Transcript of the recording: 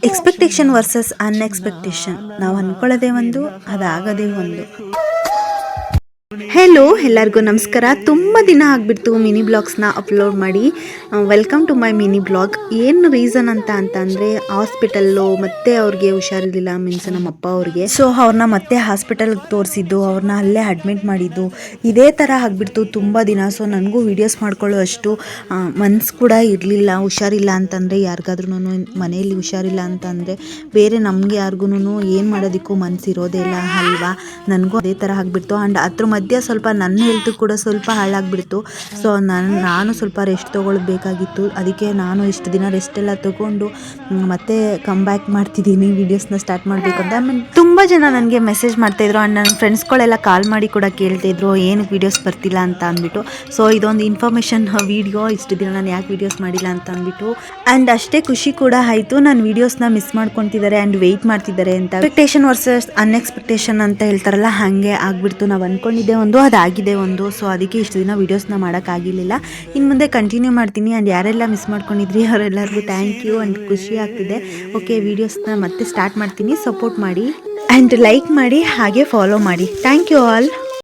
Expectation versus ಅನ್ಎಕ್ಸ್ಪೆಕ್ಟೇಷನ್. ನಾವು ಅಂದ್ಕೊಳ್ಳೋದೇ ಒಂದು, ಅದಾಗದೇ ಒಂದು. ಹೆಲೋ, ಎಲ್ಲರಿಗೂ ನಮಸ್ಕಾರ. ತುಂಬ ದಿನ ಆಗಿಬಿಡ್ತು ಮಿನಿ ಬ್ಲಾಗ್ಸ್ನ ಅಪ್ಲೋಡ್ ಮಾಡಿ. Welcome to my mini blog. ಏನು ರೀಸನ್ ಅಂತಂದರೆ ಹಾಸ್ಪಿಟಲ್ಲು ಮತ್ತೆ ಅವ್ರಿಗೆ ಹುಷಾರಿರಲಿಲ್ಲ, ಮೀನ್ಸ್ ನಮ್ಮ ಅಪ್ಪ ಅವ್ರಿಗೆ. ಸೊ ಅವ್ರನ್ನ ಮತ್ತೆ ಹಾಸ್ಪಿಟಲ್ಗೆ ತೋರಿಸಿದ್ದು, ಅವ್ರನ್ನ ಅಲ್ಲೇ ಅಡ್ಮಿಟ್ ಮಾಡಿದ್ದು, ಇದೇ ಥರ ಆಗಿಬಿಡ್ತು ತುಂಬ ದಿನ. ಸೊ ನನಗೂ ವೀಡಿಯೋಸ್ ಮಾಡ್ಕೊಳ್ಳೋ ಅಷ್ಟು ಮನ್ಸು ಕೂಡ ಇರಲಿಲ್ಲ. ಹುಷಾರಿಲ್ಲ ಅಂತಂದರೆ ಯಾರಿಗಾದ್ರೂ ಮನೆಯಲ್ಲಿ ಹುಷಾರಿಲ್ಲ ಅಂತಂದರೆ ಬೇರೆ ನಮಗೆ ಯಾರಿಗೂ ಏನು ಮಾಡೋದಕ್ಕೂ ಮನಸ್ಸು ಇರೋದೇ ಇಲ್ಲ ಅಲ್ವಾ. ನನಗೂ ಅದೇ ಥರ ಆಗಿಬಿಡ್ತು. ಆ್ಯಂಡ್ ಅದ್ರ ಮಧ್ಯೆ ಸ್ವಲ್ಪ ನನ್ನ ಹೆಲ್ತ್ ಕೂಡ ಸ್ವಲ್ಪ ಹಾಳಾಗ್ಬಿಡ್ತು. ಸೊ ನಾನು ಸ್ವಲ್ಪ ರೆಸ್ಟ್ ತೊಗೊಳ್ಬೇಕಾಗಿತ್ತು. ಅದಕ್ಕೆ ನಾನು ಇಷ್ಟು ದಿನ ರೆಸ್ಟ್ ಎಲ್ಲ ತೊಗೊಂಡು ಮತ್ತೆ ಕಮ್ ಬ್ಯಾಕ್ ಮಾಡ್ತಿದ್ದೀನಿ, ವೀಡಿಯೋಸ್ನ ಸ್ಟಾರ್ಟ್ ಮಾಡಬೇಕು ಅಂತ. ಆಮೇಲೆ ತುಂಬ ಜನ ನನಗೆ ಮೆಸೇಜ್ ಮಾಡ್ತಾಯಿದ್ರು ಆ್ಯಂಡ್ ನನ್ನ ಫ್ರೆಂಡ್ಸ್ಗಳೆಲ್ಲ ಕಾಲ್ ಮಾಡಿ ಕೂಡ ಕೇಳ್ತಾಯಿದ್ರು ಏನಕ್ಕೆ ವೀಡಿಯೋಸ್ ಬರ್ತಿಲ್ಲ ಅಂತ ಅಂದ್ಬಿಟ್ಟು. ಸೊ ಇದೊಂದು ಇನ್ಫಾರ್ಮೇಷನ್ ವೀಡಿಯೋ, ಇಷ್ಟು ದಿನ ನಾನು ಯಾಕೆ ವೀಡಿಯೋಸ್ ಮಾಡಿಲ್ಲ ಅಂತ ಅಂದ್ಬಿಟ್ಟು. ಆ್ಯಂಡ್ ಅಷ್ಟೇ ಖುಷಿ ಕೂಡ ಆಯಿತು, ನಾನು ವೀಡಿಯೋಸ್ನ ಮಿಸ್ ಮಾಡ್ಕೊತಿದ್ದಾರೆ ಆ್ಯಂಡ್ ವೆಯ್ಟ್ ಮಾಡ್ತಿದ್ದಾರೆ ಅಂತ. ಎಕ್ಸ್ಪೆಕ್ಟೇಷನ್ ವರ್ಸಸ್ ಅನ್ಎಕ್ಸ್ಪೆಕ್ಟೇಷನ್ ಅಂತ ಹೇಳ್ತಾರಲ್ಲ, ಹಾಗೆ ಆಗ್ಬಿಡ್ತು. ನಾವು ಅಂದ್ಕೊಂಡಿದ್ದೆ ಒಂದು, ಅದಾಗಿದೆ ಒಂದು. ಸೊ ಅದಕ್ಕೆ ಇಷ್ಟು ದಿನ ವೀಡಿಯೋಸ್ನ ಮಾಡೋಕ್ಕಾಗಿರಲಿಲ್ಲ. ಇನ್ನು ಮುಂದೆ ಕಂಟಿನ್ಯೂ ಮಾಡ್ತೀನಿ. ಆ್ಯಂಡ್ ಯಾರೆಲ್ಲ ಮಿಸ್ ಮಾಡ್ಕೊಂಡಿದ್ರಿ ಅವರೆಲ್ಲರಿಗೂ ಥ್ಯಾಂಕ್ ಯು. ಆ್ಯಂಡ್ ಖುಷಿ ಆಗ್ತಿದೆ. ಓಕೆ, ವೀಡಿಯೋಸ್ನ ಮತ್ತೆ ಸ್ಟಾರ್ಟ್ ಮಾಡ್ತೀನಿ. ಸಪೋರ್ಟ್ ಮಾಡಿ ಆ್ಯಂಡ್ ಲೈಕ್ ಮಾಡಿ, ಹಾಗೆ ಫಾಲೋ ಮಾಡಿ. Thank you all.